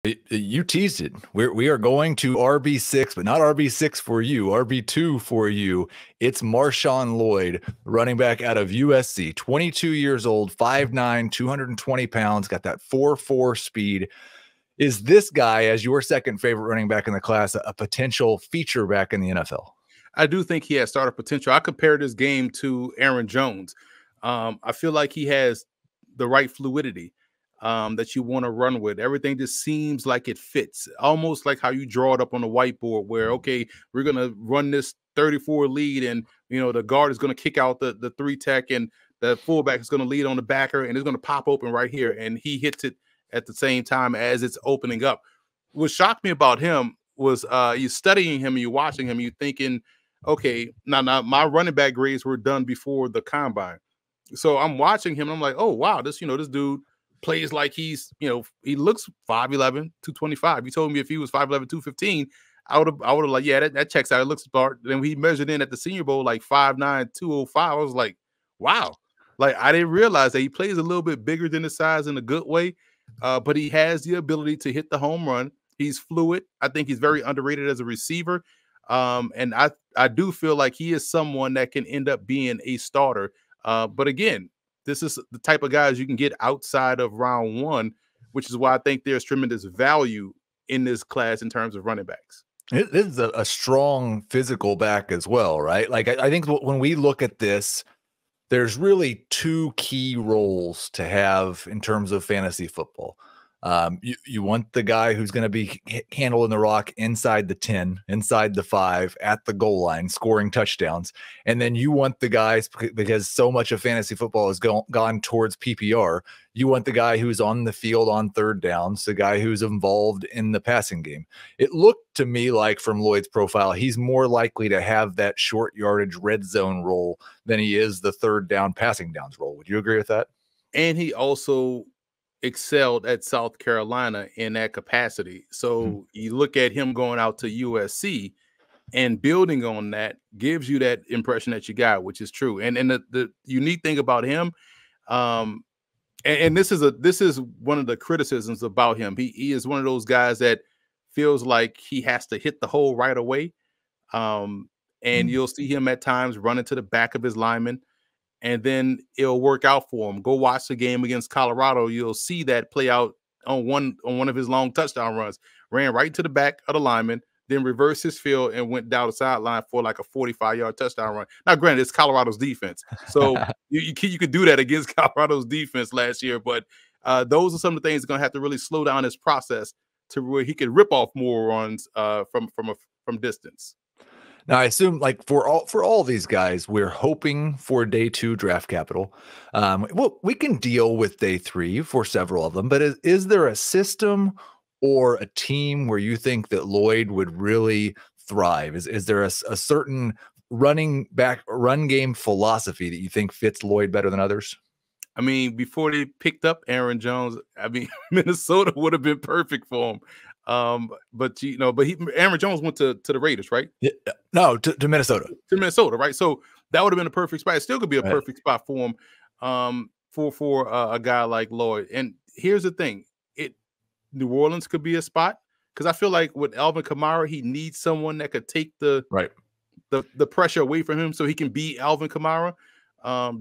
You teased it. We are going to RB6, but not RB6 for you, RB2 for you. It's MarShawn Lloyd, running back out of USC, 22 years old, 5'9", 220 pounds, got that 4.4 speed. Is this guy, as your second favorite running back in the class, a potential feature back in the NFL? I do think he has starter potential. I compared this game to Aaron Jones. I feel like he has the right fluidity that you want to run with. Everything just seems like it fits, almost like how you draw it up on the whiteboard where, okay, we're going to run this 34 lead and, the guard is going to kick out the three tech and the fullback is going to lead on the backer and it's going to pop open right here. And he hits it at the same time as it's opening up. What shocked me about him was you studying him and you watching him, you thinking, okay, now my running back grades were done before the combine. So I'm watching him and I'm like, oh, wow, this dude plays like he's, he looks 5'11", 225. You told me if he was 5'11", 215, I would have like, yeah, that checks out. It looks smart. Then he measured in at the Senior Bowl like 5'9", 205. I was like, wow. Like, I didn't realize that he plays a little bit bigger than his size in a good way, but he has the ability to hit the home run. He's fluid. I think he's very underrated as a receiver. And I do feel like he is someone that can end up being a starter. But again, this is the type of guys you can get outside of round one, which is why I think there's tremendous value in this class in terms of running backs. This is a strong physical back as well, right? Like, I think when we look at this, there's really two key roles to have in terms of fantasy football. You want the guy who's going to be handling the rock inside the 10, inside the 5, at the goal line, scoring touchdowns. And then you want the guys, because so much of fantasy football has gone towards PPR, you want the guy who's on the field on third downs, the guy who's involved in the passing game. It looked to me like from Lloyd's profile, he's more likely to have that short yardage red zone role than he is the third down passing downs role. Would you agree with that? And he also excelled at South Carolina in that capacity. So you look at him going out to USC and building on that gives you that impression that you got, which is true. And the unique thing about him, and this is one of the criticisms about him. He is one of those guys that feels like he has to hit the hole right away. And you'll see him at times running to the back of his lineman, and then it'll work out for him. Go watch the game against Colorado. You'll see that play out on one of his long touchdown runs. Ran right to the back of the lineman, then reversed his field and went down the sideline for like a 45-yard touchdown run. Now, granted, it's Colorado's defense, so you could do that against Colorado's defense last year. But those are some of the things that are going to have to really slow down his process to where he can rip off more runs from distance. Now, I assume, like, for all these guys, we're hoping for day 2 draft capital. Well, we can deal with day 3 for several of them, but is there a system or a team where you think that Lloyd would really thrive? Is there a certain run game philosophy that you think fits Lloyd better than others? I mean, before they picked up Aaron Jones, I mean, Minnesota would have been perfect for him. But Aaron Jones went to the Raiders, right? Yeah, no, to Minnesota. To Minnesota, right? So that would have been a perfect spot. It still could be a perfect spot for him, for a guy like Lloyd. And here's the thing: New Orleans could be a spot, because I feel like with Alvin Kamara, he needs someone that could take the pressure away from him, so he can be Alvin Kamara.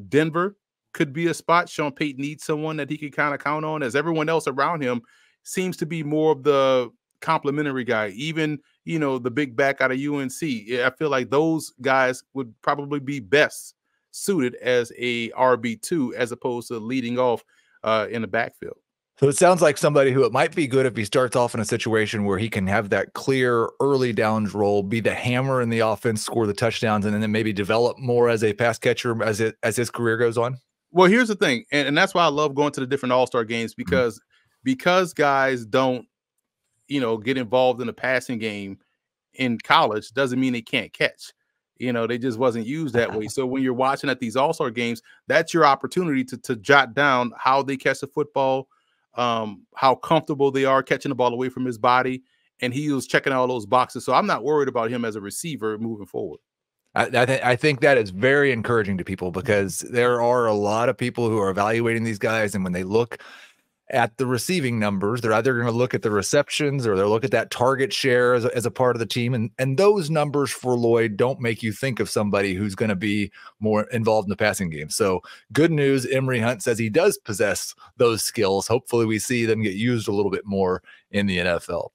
Denver could be a spot. Sean Payton needs someone that he can kind of count on, as everyone else around him seems to be more of the complimentary guy. Even, the big back out of UNC. I feel like those guys would probably be best suited as a RB2 as opposed to leading off in the backfield. So it sounds like somebody who it might be good if he starts off in a situation where he can have that clear early downs role, be the hammer in the offense, score the touchdowns, and then maybe develop more as a pass catcher as his career goes on. Well, here's the thing, and that's why I love going to the different all-star games, because guys don't, get involved in the passing game in college doesn't mean they can't catch. They just wasn't used that way. So when you're watching at these all-star games, that's your opportunity to jot down how they catch the football, how comfortable they are catching the ball away from his body. And he was checking all those boxes. So I'm not worried about him as a receiver moving forward. I think that is very encouraging to people, because there are a lot of people who are evaluating these guys, and when they look at the receiving numbers. They're either going to look at the receptions or they'll look at that target share as a part of the team. And those numbers for Lloyd don't make you think of somebody who's going to be more involved in the passing game. So good news. Emory Hunt says he does possess those skills. Hopefully we see them get used a little bit more in the NFL.